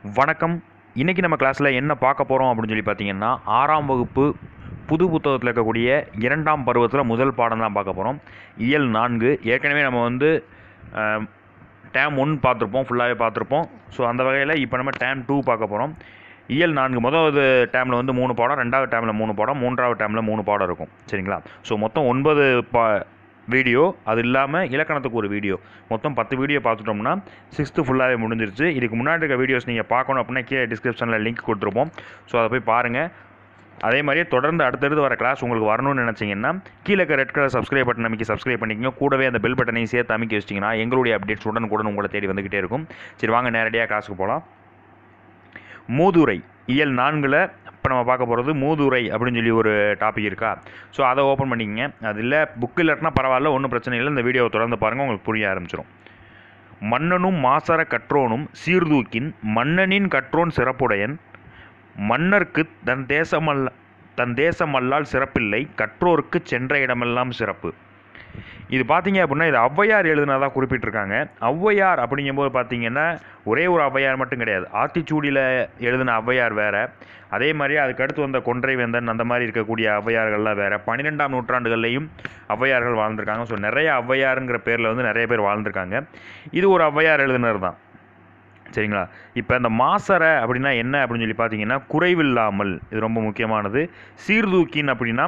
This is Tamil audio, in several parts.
வணக்கம். இன்றைக்கி நம்ம கிளாஸில் என்ன பார்க்க போகிறோம் அப்படின்னு சொல்லி பார்த்தீங்கன்னா, 6ஆம் வகுப்பு புது புத்தகத்தில் இருக்கக்கூடிய 2ஆம் பருவத்தில் முதல் பாடம் தான் பார்க்க போகிறோம். இயல் 4. ஏற்கனவே நம்ம வந்து டேம் 1 பார்த்துருப்போம், ஃபுல்லாகவே பார்த்துருப்போம். ஸோ அந்த வகையில் இப்போ நம்ம டேம் 2 பார்க்க போகிறோம். இயல் 4 முதலாவது டேமில் வந்து 3 பாடம், 2வது டேமில் 3 பாடம், 3வது டேமில் 3 பாடம் இருக்கும். சரிங்களா? ஸோ மொத்தம் 9 வீடியோ, அது இல்லாமல் இலக்கணத்துக்கு ஒரு வீடியோ, மொத்தம் 10 வீடியோ பார்த்துட்டோம்னா 6th ஃபுல்லாகவே முடிஞ்சிருச்சு. இதுக்கு முன்னாடி இருக்க வீடியோஸ் நீங்கள் பார்க்கணும் அப்படின்னா கீழே டிஸ்கிரிப்ஷனில் லிங்க் கொடுத்துருப்போம். ஸோ அதை போய் பாருங்கள். அதே மாதிரியே தொடர்ந்து அடுத்தடுத்து வர கிளாஸ் உங்களுக்கு வரணும்னு நினச்சிங்கன்னா கீழே இருக்க ரெட் கலர் சப்ஸ்கிரைப் பட்டன் அமைக்கி சப்ஸ்கிரைப் பண்ணிக்கங்க. கூடவே அந்த பெல் பட்டனையும் சேர்த்து அமைக்கி வச்சிட்டிங்கன்னா எங்களுடைய அப்டேட்ஸ் உடனுக்குடன் உங்களை தேடி வந்துக்கிட்டே இருக்கும். சரி, வாங்க நேரடியாக கிளாஸுக்கு போகலாம். மூதுரை இயல் 4ல் இப்போ நம்ம பார்க்க போகிறது மூதுரை அப்படின்னு சொல்லி ஒரு டாபிக் இருக்கா. ஸோ அதை ஓப்பன் பண்ணிக்கங்க. அது இல்லை புக்கு இல்லாட்டினா பரவாயில்ல, ஒன்றும் பிரச்சனை இல்லை. இந்த வீடியோவை தொடர்ந்து பாருங்கள், உங்களுக்கு புரிய ஆரம்பிச்சிடும். மன்னனும் மாசற கற்றோனும் சீர்தூக்கின் மன்னனின் கற்றோன் சிறப்புடையன் மன்னர்க்கு தன் தேசமல்லால் சிறப்பில்லை கற்றோருக்கு சென்ற இடமெல்லாம் சிறப்பு. இது பார்த்தீங்க அப்படின்னா இது ஔவையார் எழுதுனதாக குறிப்பிட்டிருக்காங்க. ஔவையார் அப்படிங்கும்போது பார்த்தீங்கன்னா ஒரே ஒரு ஔவையார் மட்டும் கிடையாது. ஆத்திச்சூடியில் எழுதின ஔவையார் வேறு, அதே மாதிரி அதுக்கடுத்து வந்த கொன்றை வேந்தன் அந்த மாதிரி இருக்கக்கூடிய ஔவையார்கள்லாம் வேறு. 12ஆம் நூற்றாண்டுகள்லையும் ஔவையார்கள் வாழ்ந்திருக்காங்க. ஸோ நிறைய ஔவையாருங்கிற பேரில் வந்து நிறைய பேர் வாழ்ந்திருக்காங்க. இது ஒரு ஔவையார் எழுதினர் தான். சரிங்களா? இப்போ இந்த மாசற அப்படின்னா என்ன அப்படின்னு சொல்லி பார்த்தீங்கன்னா குறைவில்லாமல், இது ரொம்ப முக்கியமானது. சீர்தூக்கின் அப்படின்னா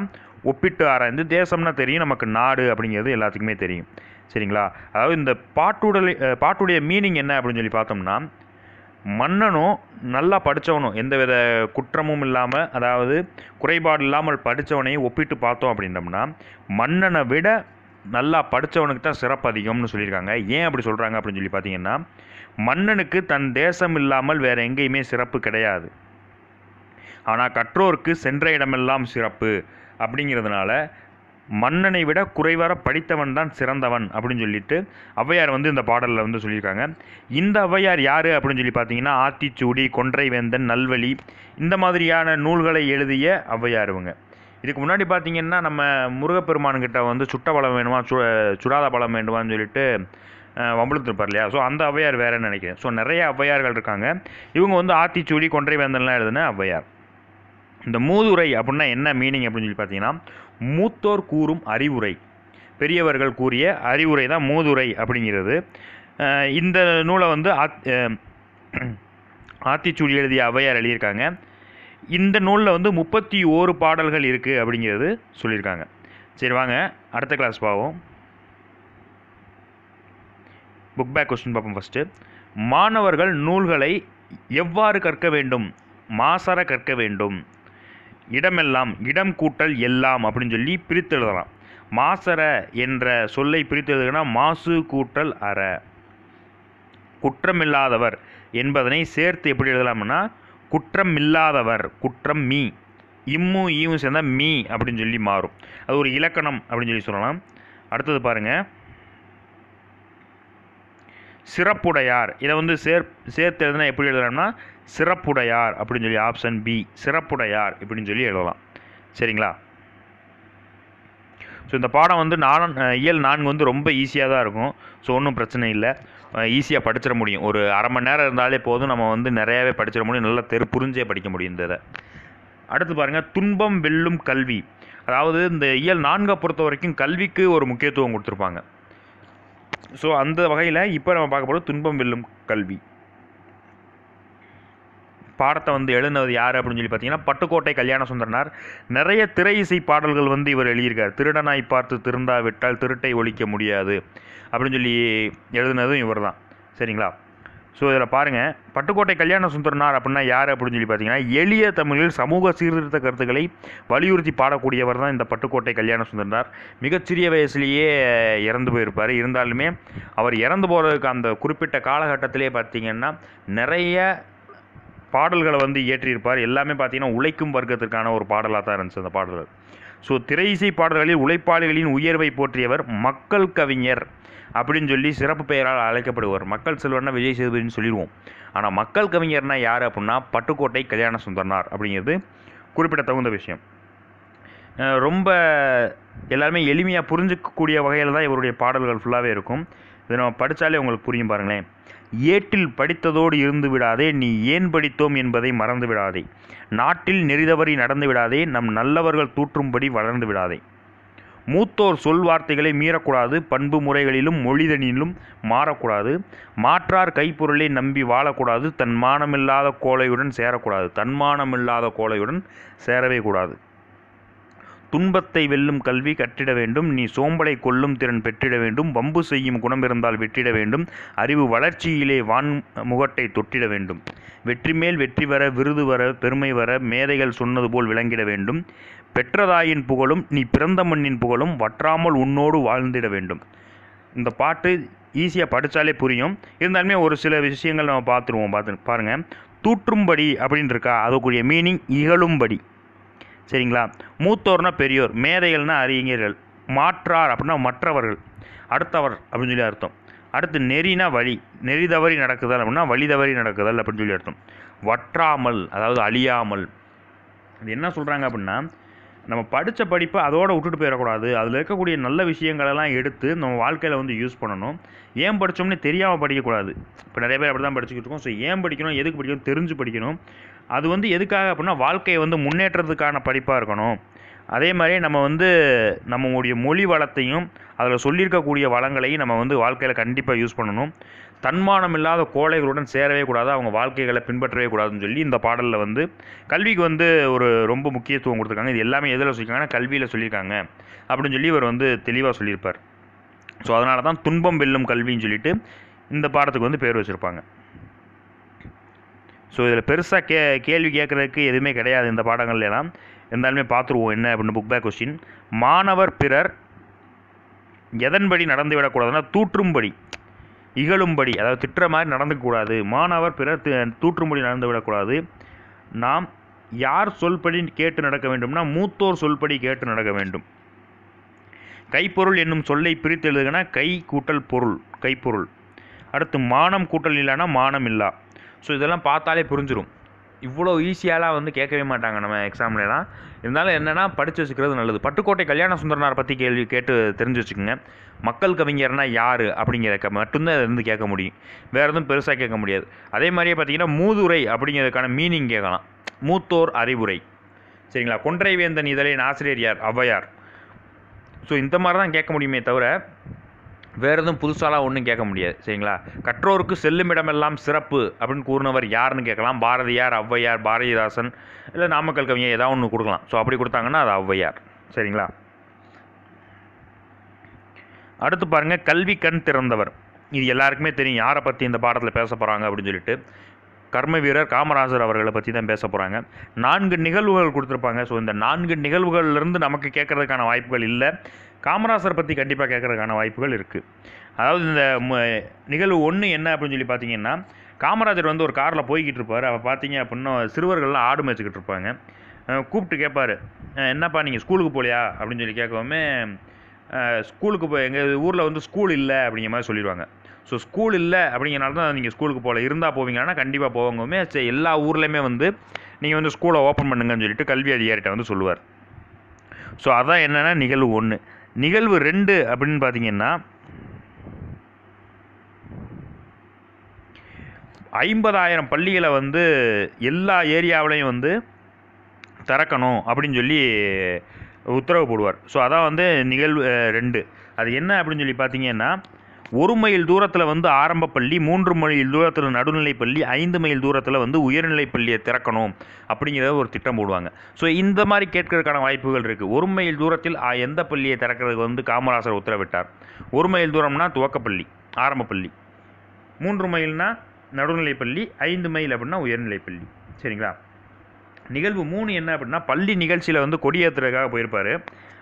ஒப்பிட்டு ஆராய்ந்து, தேசம்னா தெரியும் நமக்கு, நாடு அப்படிங்கிறது எல்லாத்துக்குமே தெரியும். சரிங்களா? அதாவது இந்த பாட்டுடைய மீனிங் என்ன அப்படின்னு சொல்லி பார்த்தோம்னா, மன்னனும் நல்லா படித்தவனும் எந்த வித குற்றமும் இல்லாமல், அதாவது குறைபாடு இல்லாமல் படித்தவனையும் ஒப்பிட்டு பார்த்தோம் அப்படின்னம்னா மன்னனை விட நல்லா படித்தவனுக்கு தான் சிறப்பு அதிகம்னு சொல்லியிருக்காங்க. ஏன் அப்படி சொல்கிறாங்க அப்படின்னு சொல்லி பார்த்தீங்கன்னா, மன்னனுக்கு தன் தேசம் இல்லாமல் வேறு எங்கேயுமே சிறப்பு கிடையாது. ஆனால் கற்றோருக்கு சென்ற இடமெல்லாம் சிறப்பு அப்படிங்கிறதுனால மன்னனை விட குறைவர படித்தவன் தான் சிறந்தவன் அப்படின்னு சொல்லிட்டு ஔவையார் வந்து இந்த பாடலில் வந்து சொல்லியிருக்காங்க. இந்த ஔவையார் யார் அப்படின்னு சொல்லி பார்த்தீங்கன்னா ஆத்திச்சூடி, கொன்றை வேந்தன், நல்வழி இந்த மாதிரியான நூல்களை எழுதிய ஔவையார் இவங்க. இதுக்கு முன்னாடி பார்த்தீங்கன்னா நம்ம முருகப்பெருமான்கிட்ட வந்து சுட்ட பலம் வேணுமா சுடாத பலம் வேண்டுமான்னு சொல்லிட்டு வம்பளுத்திருப்பார் இல்லையா. ஸோ அந்த ஔவையார் வேறேன்னு நினைக்கிறேன். ஸோ நிறைய ஔவையார்கள் இருக்காங்க. இவங்க வந்து ஆத்திச்சூடி, கொன்றை வேந்தன்லாம் எழுதின ஔவையார். இந்த மூதுரை அப்படின்னா என்ன மீனிங் அப்படின்னு சொல்லி பார்த்தீங்கன்னா, மூத்தோர் கூறும் அறிவுரை, பெரியவர்கள் கூறிய அறிவுரை தான் மூதுரை அப்படிங்கிறது. இந்த நூலை வந்து ஆத்திச்சூடி எழுதிய ஔவையார் எழுதியிருக்காங்க. இந்த நூலில் வந்து 31 பாடல்கள் இருக்குது அப்படிங்கிறது சொல்லியிருக்காங்க. சரி, வாங்க அடுத்த கிளாஸ் பார்ப்போம். புக் பேக் கொஸ்டின் பார்ப்போம். ஃபஸ்ட்டு, மாணவர்கள் நூல்களை எவ்வாறு கற்க வேண்டும்? மாசற கற்க வேண்டும். இடமெல்லாம், இடம் கூட்டல் எல்லாம் அப்படின்னு சொல்லி பிரித்து எழுதலாம். மாசற என்ற சொல்லை பிரித்து எழுதுனா மாசு கூட்டல் அற. குற்றமில்லாதவர் என்பதனை சேர்த்து எப்படி எழுதலாம்னா குற்றம் இல்லாதவர், குற்றம் மீ, இம்மு ஈவும் சேர்ந்தால் மீ அப்படின்னு சொல்லி மாறும். அது ஒரு இலக்கணம் அப்படின்னு சொல்லி சொல்லலாம். அடுத்தது பாருங்கள், சிறப்புடையார். இதை வந்து சேர்த்து எழுதுனா எப்படி எழுதலாம்னா சிறப்புடையார் அப்படின்னு சொல்லி ஆப்ஷன் பி, சிறப்புடையார் இப்படின்னு சொல்லி எழுதலாம். சரிங்களா? ஸோ இந்த பாடம் வந்து இயல் 4 வந்து ரொம்ப ஈஸியாக தான் இருக்கும். ஸோ ஒன்றும் பிரச்சனை இல்லை, ஈஸியாக படிச்சிட முடியும். ஒரு அரை மணி நேரம் இருந்தாலே போதும், நம்ம வந்து நிறையாவே படிச்சிட முடியும். நல்லா புரிஞ்சே படிக்க முடியும் இந்த இதை. அடுத்து பாருங்கள், துன்பம் வெல்லும் கல்வி. அதாவது இந்த இயல் 4 பொறுத்த வரைக்கும் கல்விக்கு ஒரு முக்கியத்துவம் கொடுத்துருப்பாங்க. ஸோ அந்த வகையில் இப்போ நம்ம பார்க்க போகிறது துன்பம் வெல்லும் கல்வி. பாடத்தை வந்து எழுதினது யார் அப்படின்னு சொல்லி பார்த்தீங்கன்னா பட்டுக்கோட்டை கல்யாண சுந்தரனார். நிறைய திரை இசை பாடல்கள் வந்து இவர் எழுதியிருக்கார். திருடனாய் பார்த்து திருந்தாவிட்டால் திருட்டை ஒழிக்க முடியாது அப்படின்னு சொல்லி எழுதினதும் இவர் தான். சரிங்களா? ஸோ இதில் பாருங்கள், பட்டுக்கோட்டை கல்யாண சுந்தரனார் அப்படின்னா யார் அப்படின்னு சொல்லி பார்த்தீங்கன்னா எளிய தமிழில் சமூக சீர்திருத்த கருத்துக்களை வலியுறுத்தி பாடக்கூடியவர் தான் இந்த பட்டுக்கோட்டை கல்யாண சுந்தரனார். மிகச்சிறிய வயசுலேயே இறந்து போயிருப்பார். இருந்தாலுமே அவர் இறந்து போகிறதுக்கு அந்த குறிப்பிட்ட காலகட்டத்திலே பார்த்திங்கன்னா நிறைய பாடல்களை வந்து இயற்றியிருப்பார். எல்லாமே பார்த்திங்கன்னா உழைக்கும் வர்க்கத்திற்கான ஒரு பாடலாக தான் இருந்துச்சு அந்த பாடல்கள். ஸோ திரை இசை பாடல்களில் உழைப்பாளிகளின் உயர்வை போற்றியவர், மக்கள் கவிஞர் அப்படின்னு சொல்லி சிறப்பு பெயரால் அழைக்கப்படுவார். மக்கள் செல்வர்னா விஜய் சேதுபதினு சொல்லிடுவோம். ஆனால் மக்கள் கவிஞர்னா யார் அப்படின்னா பட்டுக்கோட்டை கல்யாண சுந்தரனார் அப்படிங்கிறது குறிப்பிட தகுந்த விஷயம். ரொம்ப எல்லாருமே எளிமையாக புரிஞ்சிக்கக்கூடிய வகையில் தான் இவருடைய பாடல்கள் ஃபுல்லாகவே இருக்கும். இதை நம்ம படித்தாலே உங்களுக்கு புரியும் பாருங்களேன். ஏட்டில் படித்ததோடு இருந்து விடாதே, நீ ஏன் படித்தோம் என்பதை மறந்து விடாதே. நாட்டில் நெறிதவறி நடந்து விடாதே, நம் நல்லவர்கள் தூற்றும்படி வளர்ந்து விடாதே. மூத்தோர் சொல் வார்த்தைகளை மீறக்கூடாது, பண்பு முறைகளிலும் மொழிதனிலும் மாறக்கூடாது. மாற்றார் கைப்பொருளை நம்பி வாழக்கூடாது, தன்மானமில்லாத கோழையுடன் சேரக்கூடாது. தன்மானமில்லாத கோழையுடன் சேரவே கூடாது. துன்பத்தை வெல்லும் கல்வி கற்றிட வேண்டும், நீ சோம்பலை கொல்லும் திறன் பெற்றிட வேண்டும். வம்பு செய்யும் குணம் இருந்தால் வெற்றிட வேண்டும், அறிவு வளர்ச்சியிலே வான்முகட்டை தொட்டிட வேண்டும். வெற்றி மேல் வெற்றி வர, விருது வர, பெருமை வர, மேதைகள் சொன்னது போல் விளங்கிட வேண்டும். பெற்றதாயின் புகழும் நீ பிறந்த மண்ணின் புகழும் வற்றாமல் உன்னோடு வாழ்ந்திட வேண்டும். இந்த பாட்டு ஈஸியாக படித்தாலே புரியும். இருந்தாலுமே ஒரு சில விஷயங்கள் நம்ம பார்த்துருவோம். பாருங்கள், தூற்றும்படி அப்படின்னு இருக்கா, அதுக்குரிய மீனிங் இகழும்படி. சரிங்களா? மூத்தோர்னா பெரியோர், மேதைகள்னா அறிஞர்கள், மாற்றார் அப்படின்னா மற்றவர்கள், அடுத்தவர் அப்படின்னு சொல்லி அர்த்தம். அடுத்து நெறினா வழி, நெறி தவறி நடக்குதல் அப்படின்னா வழி தவறி நடக்குதல் அப்படின்னு சொல்லி அர்த்தம். வற்றாமல் அதாவது அழியாமல். இது என்ன சொல்கிறாங்க அப்படின்னா, நம்ம படித்த படிப்பை அதோடு விட்டுட்டு போயிடக்கூடாது. அதில் இருக்கக்கூடிய நல்ல விஷயங்களெல்லாம் எடுத்து நம்ம வாழ்க்கையில் வந்து யூஸ் பண்ணணும். ஏன் படித்தோம்னே தெரியாமல் படிக்கக்கூடாது. இப்போ நிறைய பேர் அப்படி தான் படிச்சுக்கிட்டு இருக்கோம். ஸோ ஏன் படிக்கணும், எதுக்கு படிக்கணும் தெரிஞ்சு படிக்கணும். அது வந்து எதுக்காக அப்படின்னா வாழ்க்கையை வந்து முன்னேற்றத்துக்கான படிப்பாக இருக்கணும். அதே மாதிரி நம்ம வந்து நம்மளுடைய மொழி வளத்தையும் அதில் சொல்லியிருக்கக்கூடிய வளங்களையும் நம்ம வந்து வாழ்க்கையில் கண்டிப்பாக யூஸ் பண்ணணும். தன்மானம் இல்லாத கோழைகளுடன் சேரவே கூடாது, அவங்க வாழ்க்கைகளை பின்பற்றவே கூடாதுன்னு சொல்லி இந்த பாடலில் வந்து கல்விக்கு வந்து ஒரு ரொம்ப முக்கியத்துவம் கொடுத்துருக்காங்க. இது எல்லாமே எதில் சொல்லியிருக்காங்கன்னா கல்வியில் சொல்லியிருக்காங்க அப்படின்னு சொல்லி இவர் வந்து தெளிவாக சொல்லியிருப்பார். ஸோ அதனால தான் துன்பம் வெல்லும் கல்வின்னு சொல்லிட்டு இந்த பாடத்துக்கு வந்து பேர் வச்சுருப்பாங்க. ஸோ இதில் பெருசாக கேள்வி கேட்குறதுக்கு எதுவுமே கிடையாது இந்த பாடங்கள்லாம். இருந்தாலுமே பார்த்துருவோம் என்ன அப்படின்னு. Book back question. மாணவர் பிறர் எதன்படி நடந்து விடக்கூடாதுன்னா தூற்றும்படி, இகழும்படி, அதாவது திட்டுற மாதிரி நடந்துக்கூடாது. மாணவர் பிறர் தூற்றும்படி நடந்து விடக்கூடாது. நாம் யார் சொல்படி கேட்டு நடக்க வேண்டும்னா மூத்தோர் சொல்படி கேட்டு நடக்க வேண்டும். கைப்பொருள் என்னும் சொல்லை பிரித்து எழுதுனா கை கூட்டல் பொருள், கைப்பொருள். அடுத்து மானம் கூட்டல் இல்லைன்னா மானம் இல்லா. ஸோ இதெல்லாம் பார்த்தாலே புரிஞ்சிடும். இவ்வளோ ஈஸியாலாம் வந்து கேட்கவே மாட்டாங்க நம்ம எக்ஸாம்லாம். இருந்தாலும் என்னென்னா படித்து வச்சுக்கிறது நல்லது. பட்டுக்கோட்டை கல்யாண சுந்தரனார் பற்றி கேள்வி கேட்டு தெரிஞ்சு வச்சுக்கோங்க. மக்கள் கவிஞர்னா யார் அப்படிங்கிறத மட்டும்தான் இருந்து கேட்க முடியும், வேறு எதுவும் பெருசாக கேட்க முடியாது. அதே மாதிரியே பார்த்தீங்கன்னா மூதுரை அப்படிங்கிறதுக்கான மீனிங் கேட்கலாம். மூத்தோர் அறிவுரை. சரிங்களா? கொன்றை வேந்தன் இதழின் ஆசிரியர் யார்? ஔவையார். ஸோ இந்த மாதிரி தான் கேட்க முடியுமே தவிர வேறு எதுவும் புதுசாலாம் ஒன்றும் கேட்க முடியாது. சரிங்களா? கற்றோருக்கு செல்லும் இடமெல்லாம் சிறப்பு அப்படின்னு கூறினவர் யாருன்னு கேட்கலாம். பாரதியார், ஔவையார், பாரதிதாசன், இல்லை நாமக்கல் கவிஞர், ஏதாவது ஒன்று கொடுக்கலாம். ஸோ அப்படி கொடுத்தாங்கன்னா அது ஔவையார். சரிங்களா? அடுத்து பாருங்கள், கல்வி கண் திறந்தவர். இது எல்லாருக்குமே தெரியும் யாரை பற்றி இந்த பாடத்தில் பேச போகிறாங்க அப்படின்னு சொல்லிட்டு. கர்ம வீரர் காமராஜர் அவர்களை பற்றி தான் பேச போகிறாங்க. 4 நிகழ்வுகள் கொடுத்துருப்பாங்க. ஸோ இந்த 4 நிகழ்வுகள்லேருந்து நமக்கு கேட்குறதுக்கான வாய்ப்புகள் இல்லை. காமராஜர் பற்றி கண்டிப்பாக கேட்குறதுக்கான வாய்ப்புகள் இருக்குது. அதாவது இந்த நிகழ்வு 1 என்ன அப்படின்னு சொல்லி பார்த்தீங்கன்னா, காமராஜர் வந்து ஒரு காரில் போய்கிட்டு இருப்பார். அப்போ பார்த்தீங்க அப்படின்னா சிறுவர்கள்லாம் ஆடு மேய்ச்சிக்கிட்டு இருப்பாங்க. கூப்பிட்டு கேட்பார், என்னப்பா நீங்கள் ஸ்கூலுக்கு போகலையா அப்படின்னு சொல்லி கேட்கவுமே, ஸ்கூலுக்கு எங்கள் ஊரில் வந்து ஸ்கூல் இல்லை அப்படிங்கிற மாதிரி சொல்லிடுவாங்க. ஸோ ஸ்கூல் இல்லை அப்படிங்கிறனால தான் நீங்கள் ஸ்கூலுக்கு போகல, இருந்தால் போவீங்கன்னா கண்டிப்பாக போவாங்கவுமே. சரி, எல்லா ஊர்லேயுமே வந்து நீங்கள் வந்து ஸ்கூலை ஓப்பன் பண்ணுங்கன்னு சொல்லிட்டு கல்வி அதிகாரிகிட்ட வந்து சொல்லுவார். ஸோ அதான் என்னென்னா நிகழ்வு 1. நிகழ்வு 2 அப்படின்னு பார்த்தீங்கன்னா, 50,000 பள்ளிகளை வந்து எல்லா ஏரியாவிலையும் வந்து திறக்கணும் அப்படின்னு சொல்லி உத்தரவு போடுவார். ஸோ அதான் வந்து நிகழ்வு 2. அது என்ன அப்படின்னு சொல்லி பார்த்தீங்கன்னா, 1 மைல் தூரத்தில் வந்து ஆரம்ப பள்ளி, 3 மைல் தூரத்தில் நடுநிலை பள்ளி, 5 மைல் தூரத்தில் வந்து உயர்நிலை பள்ளியை திறக்கணும் அப்படிங்கிறத ஒரு திட்டம் போடுவாங்க. ஸோ இந்த மாதிரி கேட்கறதுக்கான வாய்ப்புகள் இருக்குது. 1 மைல் தூரத்தில் எந்த பள்ளியை திறக்கிறதுக்கு வந்து காமராஜர் உத்தரவிட்டார்? 1 மைல் தூரம்னா துவக்கப்பள்ளி, ஆரம்ப பள்ளி, 3 மைல்னா நடுநிலை பள்ளி, 5 மைல் அப்படின்னா உயர்நிலை பள்ளி. சரிங்களா? நிகழ்வு 3 என்ன அப்படின்னா, பள்ளி நிகழ்ச்சியில் வந்து கொடியேற்றுறதுக்காக போயிருப்பார்.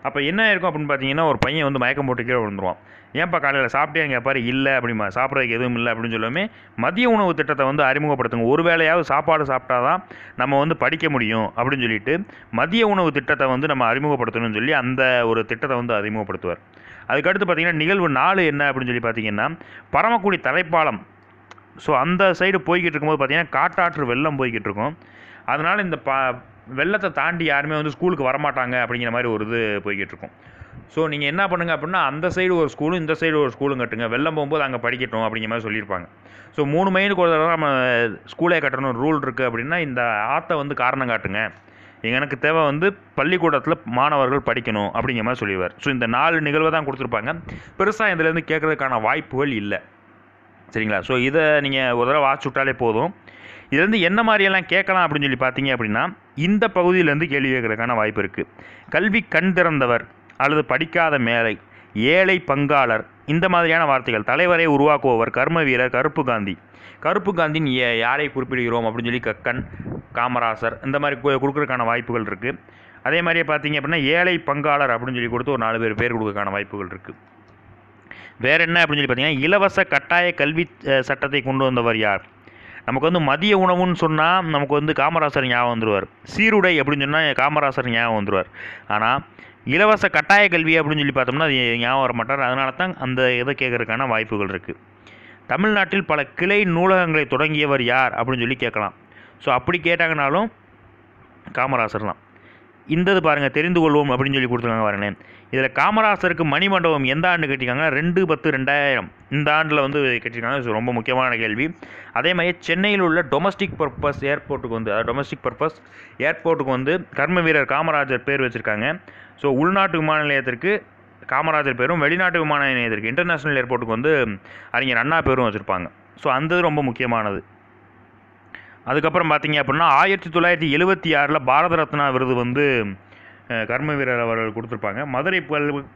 அப்போ என்ன இருக்கும் அப்படின்னு பார்த்தீங்கன்னா, ஒரு பையன் வந்து மயக்கம் போட்டு கீழே விழுந்துருவான். ஏன்ப்பா காலையில் சாப்பிட்டேன்னு கேட்பாரு. இல்லை அப்படிமா, சாப்பிட்றதுக்கு எதுவும் இல்லை அப்படின்னு சொல்லுமே. மதிய உணவு திட்டத்தை வந்து அறிமுகப்படுத்துங்க, ஒரு வேளையாவது சாப்பாடு சாப்பிட்டா தான் நம்ம வந்து படிக்க முடியும் அப்படின்னு சொல்லிட்டு மதிய உணவு திட்டத்தை வந்து நம்ம அறிமுகப்படுத்தணும்னு சொல்லி அந்த ஒரு திட்டத்தை வந்து அறிமுகப்படுத்துவார். அதுக்கடுத்து பார்த்தீங்கன்னா நிகழ்வு 4 என்ன அப்படின்னு சொல்லி பார்த்தீங்கன்னா, பரமக்குடி தரைப்பாலம். ஸோ அந்த சைடு போய்கிட்டு இருக்கும்போது பார்த்தீங்கன்னா காட்டாற்று வெள்ளம் போய்கிட்டு இருக்கும். அதனால் இந்த வெள்ளத்தை தாண்டி யாருமே வந்து ஸ்கூலுக்கு வரமாட்டாங்க அப்படிங்கிற மாதிரி ஒரு இது போய்கிட்டு இருக்கும். ஸோ நீங்கள் என்ன பண்ணுங்கள் அப்படின்னா, அந்த சைடு ஒரு ஸ்கூலும் இந்த சைடு ஒரு ஸ்கூலும் கட்டுங்க, வெள்ளம் போகும்போது அங்கே படிக்கட்டும் அப்படிங்கிற மாதிரி சொல்லியிருப்பாங்க. ஸோ 3 மைலுக்கு ஒரு தடவை நம்ம ஸ்கூலே கட்டணும் ரூல் இருக்குது அப்படின்னா, இந்த ஆற்றை வந்து காரணம் காட்டுங்க, எனக்கு தேவை வந்து பள்ளிக்கூடத்தில் மாணவர்கள் படிக்கணும் அப்படிங்கிற மாதிரி சொல்லிடுவார். ஸோ இந்த 4 நிகழ்வை தான் கொடுத்துருப்பாங்க. பெருசாக இதுலேருந்து கேட்குறதுக்கான வாய்ப்புகள் இல்லை. சரிங்களா? ஸோ இதை நீங்கள் ஒரு தடவை வாட்ச் விட்டாலே போதும். இதுலேருந்து என்ன மாதிரியெல்லாம் கேட்கலாம் அப்படின்னு சொல்லி பார்த்தீங்க அப்படின்னா, இந்த பகுதியிலேருந்து கேள்வி கேட்குறதுக்கான வாய்ப்பு இருக்குது. கல்வி கண் திறந்தவர் அல்லது படிக்காத மேலை, ஏழை பங்காளர், இந்த மாதிரியான வார்த்தைகள். தலைவரை உருவாக்குபவர், கர்ம வீரர், கருப்பு காந்தி. கருப்பு காந்தின்னு யாரை குறிப்பிடுகிறோம் அப்படின்னு சொல்லி கக்கன், காமராசர் இந்த மாதிரி கொடுக்குறதுக்கான வாய்ப்புகள் இருக்குது. அதே மாதிரியே பார்த்தீங்க அப்படின்னா, ஏழை பங்காளர் அப்படின்னு சொல்லி கொடுத்து ஒரு 4 பேர் கொடுக்கறதுக்கான வாய்ப்புகள் இருக்குது. வேறு என்ன அப்படின்னு சொல்லி பார்த்தீங்கன்னா, இலவச கட்டாய கல்வி சட்டத்தை கொண்டு வந்தவர் யார்? நமக்கு வந்து மதிய உணவுன்னு சொன்னால் நமக்கு வந்து காமராசர் ஞாபகம் வந்துடுவார். சீருடை அப்படின்னு சொன்னால் காமராசர் ஞாபகம் வந்துடுவார். ஆனால் இலவச கட்டாய கல்வி அப்படின்னு சொல்லி பார்த்தோம்னா அது ஞாபகம் வர மாட்டார். அதனால தான் அந்த இதை கேட்குறதுக்கான வாய்ப்புகள் இருக்குது. தமிழ்நாட்டில் பல கிளை நூலகங்களை தொடங்கியவர் யார் அப்படின்னு சொல்லி கேட்கலாம். ஸோ அப்படி கேட்டாங்கனாலும் காமராசர் தான். இந்த இது பாருங்கள், தெரிந்து கொள்வோம் அப்படின்னு சொல்லி கொடுத்துருக்காங்க பாருங்களேன். இதில் காமராசருக்கு மணிமண்டபம் எந்த ஆண்டு கட்டியிருக்காங்கன்னா 2/10/2000 இந்த ஆண்டில் வந்து கட்டியிருக்காங்க. ஸோ ரொம்ப முக்கியமான கேள்வி. அதே மாதிரி சென்னையில் உள்ள டொமஸ்டிக் பர்பஸ் ஏர்போர்ட்டுக்கு வந்து, அதாவது டொமஸ்டிக் பர்பஸ் ஏர்போர்ட்டுக்கு வந்து கர்ம வீரர் காமராஜர் பேர் வச்சுருக்காங்க. ஸோ உள்நாட்டு விமான நிலையத்திற்கு காமராஜர் பேரும், வெளிநாட்டு விமான நிலையத்திற்கு இன்டர்நேஷ்னல் ஏர்போர்ட்டுக்கு வந்து அறிஞர் அண்ணா பேரும் வச்சுருப்பாங்க. ஸோ அந்த இது ரொம்ப முக்கியமானது. அதுக்கப்புறம் பார்த்தீங்க அப்படின்னா 1976 பாரத ரத்னா விருது வந்து கர்ம வீரர் அவர்கள் கொடுத்துருப்பாங்க. மதுரை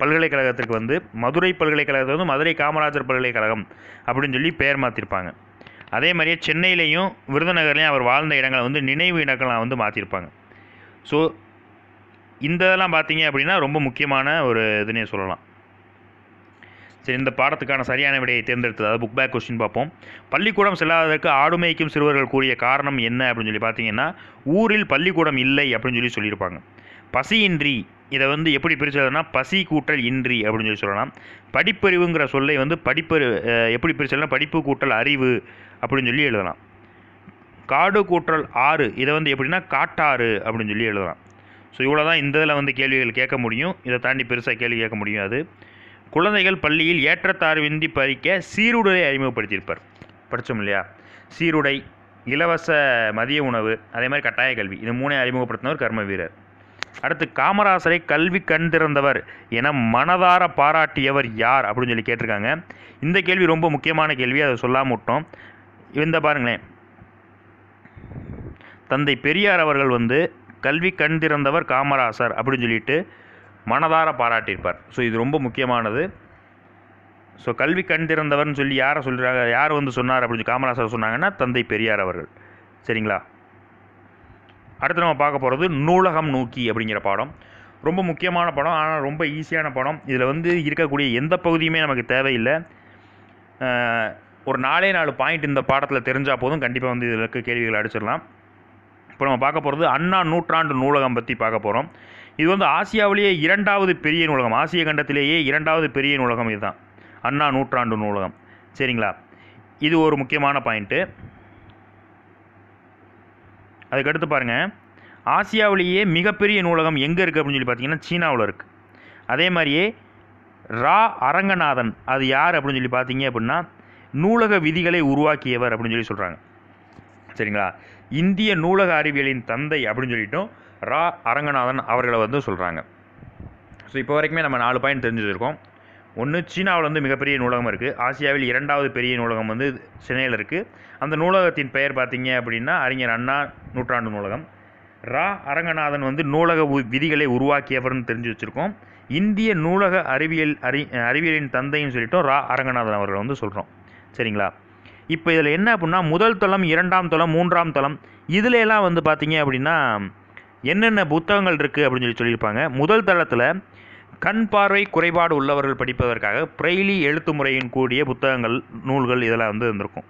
பல்கலைக்கழகத்திற்கு வந்து மதுரை பல்கலைக்கழகத்தை வந்து மதுரை காமராஜர் பல்கலைக்கழகம் அப்படின்னு சொல்லி பெயர் மாற்றிருப்பாங்க. அதே மாதிரியே சென்னையிலையும் விருதுநகர்லையும் அவர் வாழ்ந்த இடங்களை வந்து நினைவு இடங்களாக வந்து மாற்றிருப்பாங்க. ஸோ இந்த இதெல்லாம் பார்த்தீங்க அப்படின்னா ரொம்ப முக்கியமான ஒரு இதுன்னே சொல்லலாம். சரி, இந்த பாடத்துக்கான சரியான விடையை தேர்ந்தெடுத்தது, அதாவது புக் பேக் கொஸ்டின் பார்ப்போம். பள்ளிக்கூடம் செல்லாததற்கு ஆடு மேய்க்கும் சிறுவர்கள் கூறிய காரணம் என்ன அப்படின்னு சொல்லி பார்த்தீங்கன்னா, ஊரில் பள்ளிக்கூடம் இல்லை அப்படின்னு சொல்லி சொல்லியிருப்பாங்க. பசியின்றி, இதை வந்து எப்படி பிரிச்சதுன்னா பசி கூட்டல் இன்றி அப்படின்னு சொல்லி சொல்லலாம். படிப்பறிவுங்கிற சொல்லை வந்து எப்படி பிரிச்சதுன்னா படிப்பு கூட்டல் அறிவு அப்படின்னு சொல்லி எழுதலாம். காடு கூட்டல் ஆறு, இதை வந்து எப்படின்னா காட்டாறு அப்படின்னு சொல்லி எழுதலாம். ஸோ இவ்வளோ தான் இந்த இதில் வந்து கேள்விகள் கேட்க முடியும். இதை தாண்டி பெருசாக கேள்வி கேட்க முடியும். அது குழந்தைகள் பள்ளியில் ஏற்றத்தாழ்வின்றி பறிக்க சீருடை அறிமுகப்படுத்தியிருப்பார். படித்தோம் இல்லையா? சீருடை, இலவச மதிய உணவு, அதே மாதிரி கட்டாய கல்வி, இது 3 அறிமுகப்படுத்தினவர் கர்ம வீரர். அடுத்து காமராசரை கல்வி கண் திறந்தவர் என மனதார பாராட்டியவர் யார் அப்படின்னு சொல்லி கேட்டிருக்காங்க. இந்த கேள்வி ரொம்ப முக்கியமான கேள்வி, அதை சொல்லாம விட்டோம். இந்த பாருங்களேன், தந்தை பெரியார் அவர்கள் வந்து கல்வி கண் திறந்தவர் காமராசர் அப்படின்னு சொல்லிட்டு மனதார பாராட்டியிருப்பார். ஸோ இது ரொம்ப முக்கியமானது. ஸோ கல்வி கண் திறந்தவர்னு சொல்லி யாரை சொல்கிறாங்க, யார் வந்து சொன்னார் அப்படின்னு காமராசர் சொன்னாங்கன்னா தந்தை பெரியார் அவர்கள். சரிங்களா? அடுத்து நம்ம பார்க்க போகிறது நூலகம் நோக்கி அப்படிங்கிற பாடம். ரொம்ப முக்கியமான படம், ஆனால் ரொம்ப ஈஸியான படம். இதில் வந்து இருக்கக்கூடிய எந்த பகுதியுமே நமக்கு தேவையில்லை. ஒரு 4 பாயிண்ட் இந்த பாடத்தில் தெரிஞ்சால் போதும், கண்டிப்பாக வந்து இதில் இருக்க கேள்விகள் அடிச்சிடலாம். இப்போ நம்ம பார்க்க போகிறது அண்ணா நூற்றாண்டு நூலகம் பற்றி பார்க்க போகிறோம். இது வந்து ஆசியாவிலேயே 2வது பெரிய நூலகம், ஆசிய கண்டத்திலேயே 2வது பெரிய நூலகம் இதுதான், அண்ணா நூற்றாண்டு நூலகம். சரிங்களா? இது ஒரு முக்கியமான பாயிண்ட்டு. அதுக்கடுத்து பாருங்கள், ஆசியாவிலேயே மிகப்பெரிய நூலகம் எங்கே இருக்குது அப்படின்னு சொல்லி பார்த்தீங்கன்னா சீனாவில் இருக்குது. அதே மாதிரியே ரா அரங்கநாதன், அது யார் அப்படின்னு சொல்லி பார்த்தீங்க அப்படின்னா நூலக விதிகளை உருவாக்கியவர் அப்படின்னு சொல்லி சொல்கிறாங்க. சரிங்களா? இந்திய நூலக அறிவியலின் தந்தை அப்படின்னு சொல்லிட்டும் ரா அரங்கநாதன் அவர்களை வந்து சொல்கிறாங்க. ஸோ இப்போ வரைக்குமே நம்ம 4 பாயிண்ட் தெரிஞ்சுருக்கோம். ஒன்று, சீனாவில் வந்து மிகப்பெரிய நூலகம் இருக்குது. ஆசியாவில் 2வது பெரிய நூலகம் வந்து சென்னையில் இருக்குது. அந்த நூலகத்தின் பெயர் பார்த்தீங்க அப்படின்னா அறிஞர் அண்ணா நூற்றாண்டு நூலகம். ரா அரங்கநாதன் வந்து நூலக விதிகளை உருவாக்கியவர்னு தெரிஞ்சு வச்சுருக்கோம். இந்திய நூலக அறிவியலின் தந்தைன்னு சொல்லிட்டோம் ரா அரங்கநாதன் அவர்கள் வந்து சொல்கிறோம். சரிங்களா? இப்போ இதில் என்ன அப்படின்னா முதல் தளம், 2ஆம் தளம், 3ஆம் தளம், இதில் எல்லாம் வந்து பார்த்தீங்க அப்படின்னா என்னென்ன புத்தகங்கள் இருக்குது அப்படின்னு சொல்லி சொல்லியிருப்பாங்க. முதல் தளத்தில் கண் பார்வை குறைபாடு உள்ளவர்கள் படிப்பதற்காக பிரெய்லி எழுத்து முறையின் கூடிய புத்தகங்கள், நூல்கள் இதெல்லாம் வந்து இருந்திருக்கும்.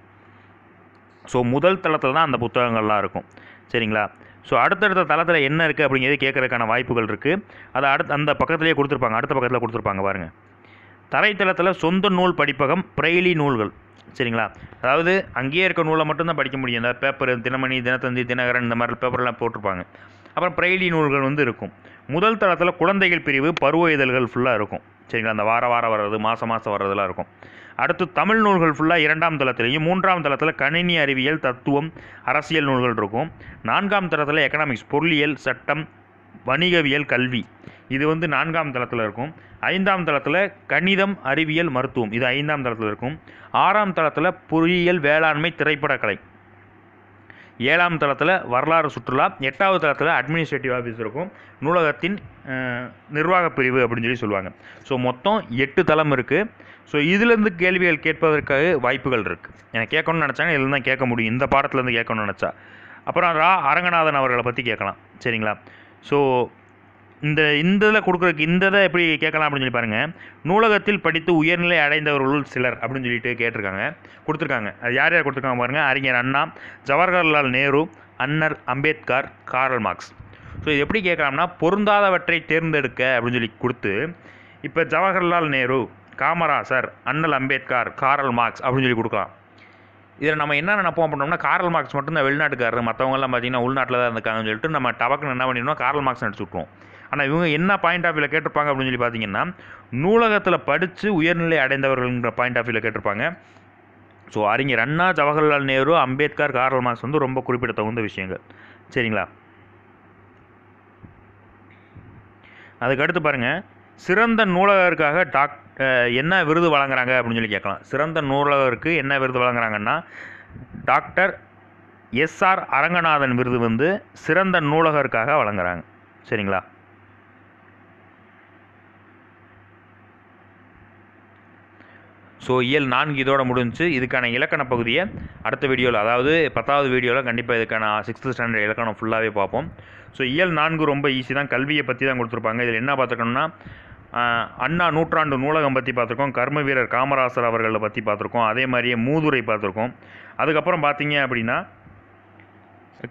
ஸோ முதல் தளத்தில் தான் அந்த புத்தகங்கள்லாம் இருக்கும். சரிங்களா? ஸோ அடுத்தடுத்த தளத்தில் என்ன இருக்குது அப்படிங்கிறது கேட்குறதுக்கான வாய்ப்புகள் இருக்குது. அதை அந்த பக்கத்துலேயே கொடுத்துருப்பாங்க, அடுத்த பக்கத்தில் கொடுத்துருப்பாங்க பாருங்கள். தரைத்தளத்தில் சொந்த நூல் படிப்பகம், பிரெய்லி நூல்கள். சரிங்களா? அதாவது அங்கேயே இருக்க நூலை மட்டும்தான் படிக்க முடியும். இந்த பேப்பர் தினமணி, தினத்தந்தி, தினகரன் இந்த மாதிரி பேப்பர்லாம் போட்டிருப்பாங்க. அப்புறம் பிரெய்லி நூல்கள் வந்து இருக்கும். முதல் தளத்தில் குழந்தைகள் பிரிவு பருவ இதழ்கள் ஃபுல்லாக இருக்கும். சரிங்களா? அந்த வார வாரம் வர்றது, மாதம் மாதம் வர்றதெல்லாம் இருக்கும். அடுத்து தமிழ் நூல்கள் ஃபுல்லாக 2ஆம் தளத்திலையும் 3ஆம் தளத்தில் கணினி அறிவியல், தத்துவம், அரசியல் நூல்கள் இருக்கும். 4ஆம் தளத்தில் எக்கனாமிக்ஸ், பொருளியல், சட்டம், வணிகவியல், கல்வி இது வந்து 4ஆம் தளத்தில் இருக்கும். 5ஆம் தளத்தில் கணிதம், அறிவியல், மருத்துவம் இது 5ஆம் தளத்தில் இருக்கும். 6ஆம் தளத்தில் பொறியியல், வேளாண்மை, திரைப்படக்கலை. 7ஆம் தளத்தில் வரலாறு, சுற்றுலா. 8ஆவது தளத்தில் அட்மினிஸ்ட்ரேட்டிவ் ஆஃபீஸ் இருக்கும். நூலகத்தின் நிர்வாகப் பிரிவு அப்படின்னு சொல்லி சொல்லுவாங்க. ஸோ மொத்தம் 8 தளம் இருக்குது. ஸோ இதிலேருந்து கேள்விகள் கேட்பதற்காக வாய்ப்புகள் இருக்குது. எனக்கு கேட்கணும்னு நினச்சாங்க இதில் தான் கேட்க முடியும், இந்த பாடத்துலேருந்து கேட்கணும்னு நினச்சா. அப்புறம் அரங்கநாதன் அவர்களை பற்றி கேட்கலாம். சரிங்களா? ஸோ இந்த இதில் கொடுக்குறதுக்கு இந்த இதை எப்படி கேட்கலாம் அப்படின்னு சொல்லி பாருங்கள். நூலகத்தில் படித்து உயர்நிலை அடைந்தவர்களுள் சிலர் அப்படின்னு சொல்லிட்டு கேட்டிருக்காங்க, கொடுத்துருக்காங்க. அது யார் யார் கொடுத்துருக்காங்க பாருங்கள். அறிஞர் அண்ணா, ஜவஹர்லால் நேரு, அண்ணல் அம்பேத்கர், கார்ல் மார்க்ஸ். ஸோ இது எப்படி கேட்கலாம்னா பொருந்தாதவற்றை தேர்ந்தெடுக்க அப்படின்னு சொல்லி கொடுத்து, இப்போ ஜவஹர்லால் நேரு, காமராசர், அண்ணல் அம்பேத்கர், கார்ல் மார்க்ஸ் அப்படின்னு சொல்லி கொடுக்கலாம். இதில் நம்ம என்ன நினைப்போம் அப்படின்னோம்னா கார்ல் மார்க்ஸ் மட்டும் தான் வெளிநாட்டுக்காரர், மற்றவங்கலாம் பார்த்தீங்கன்னா உள்நாட்டில் தான் இருக்காங்கன்னு சொல்லிட்டு நம்ம டபக்குன்னு என்ன பண்ணிடணும், கார்ல் மார்க்ஸ் நடிச்சு விட்ருவோம். ஆனால் இவங்க என்ன பாயிண்ட் ஆஃப் வியூவில் கேட்டிருப்பாங்க அப்படின்னு சொல்லி பார்த்தீங்கன்னா நூலகத்தில் படித்து உயர்நிலை அடைந்தவர்கள்ங்கிற பாயிண்ட் ஆஃப் வியூவில் கேட்டிருப்பாங்க. ஸோ அறிஞர் அண்ணா, ஜவஹர்லால் நேரு, அம்பேத்கர், கார்ல் மார்க்ஸ் வந்து ரொம்ப குறிப்பிடத்தகுந்த விஷயங்கள். சரிங்களா? அதுக்கடுத்து பாருங்கள், சிறந்த நூலகருக்காக என்ன விருது வழங்குறாங்க அப்படின்னு சொல்லி கேட்கலாம். சிறந்த நூலகருக்கு என்ன விருது வழங்குறாங்கன்னா டாக்டர் எஸ்ஆர் அரங்கநாதன் விருது வந்து சிறந்த நூலகருக்காக வழங்குறாங்க. சரிங்களா? ஸோ இயல் 4 இதோட முடிஞ்சு. இதுக்கான இலக்கண பகுதியை அடுத்த வீடியோவில், அதாவது 10வது வீடியோவில் கண்டிப்பாக இதுக்கான 6th ஸ்டாண்டர்ட் இலக்கணம் ஃபுல்லாகவே பார்ப்போம். ஸோ இயல் 4 ரொம்ப ஈஸி தான். கல்வியை பற்றி தான் கொடுத்துருப்பாங்க. இதில் என்ன பார்த்துருக்கோம்னா அண்ணா நூற்றாண்டு நூலகம் பற்றி பார்த்துருக்கோம், கர்ம வீரர் காமராசர் அவர்களை பற்றி பார்த்துருக்கோம், அதே மாதிரியே மூதுரை பார்த்துருக்கோம். அதுக்கப்புறம் பார்த்தீங்க அப்படின்னா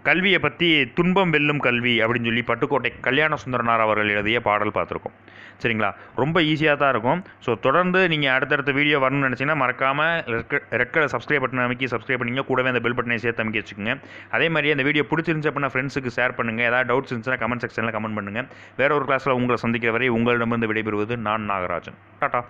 கல்வியை பற்றி துன்பம் வெல்லும் கல்வி அப்படின்னு சொல்லி பட்டுக்கோட்டை கல்யாண சுந்தரனார் அவர்கள் எழுதிய பாடல் பார்த்துருக்கோம். சரிங்களா? ரொம்ப ஈஸியாக தான் இருக்கும். ஸோ தொடர்ந்து நீங்கள் அடுத்தடுத்த வீடியோ வரணும்னு நினச்சிங்கன்னா மறக்காமல் ரெட் கலர் சப்ஸ்கிரைப் பட்டன் அமைக்கி சப்ஸ்கிரைப் பண்ணிங்க, கூடவே அந்த பெல் பட்டனை சேர்த்து அமைக்க வச்சுக்கோங்க. அதே மாதிரி அந்த வீடியோ பிடிச்சிருந்துச்சு அப்படின்னா ஃப்ரெண்ட்ஸுக்கு ஷேர் பண்ணுங்கள். ஏதாவது டவுட்ஸ் இருந்துச்சுன்னா கமெண்ட் செக்ஷனில் கமெண்ட் பண்ணுங்கள். வேற ஒரு கிளாஸில் உங்களை சந்திக்கிற வரை உங்களிடமிருந்து விடைபெறுவது நான் நாகராஜன். டாடா.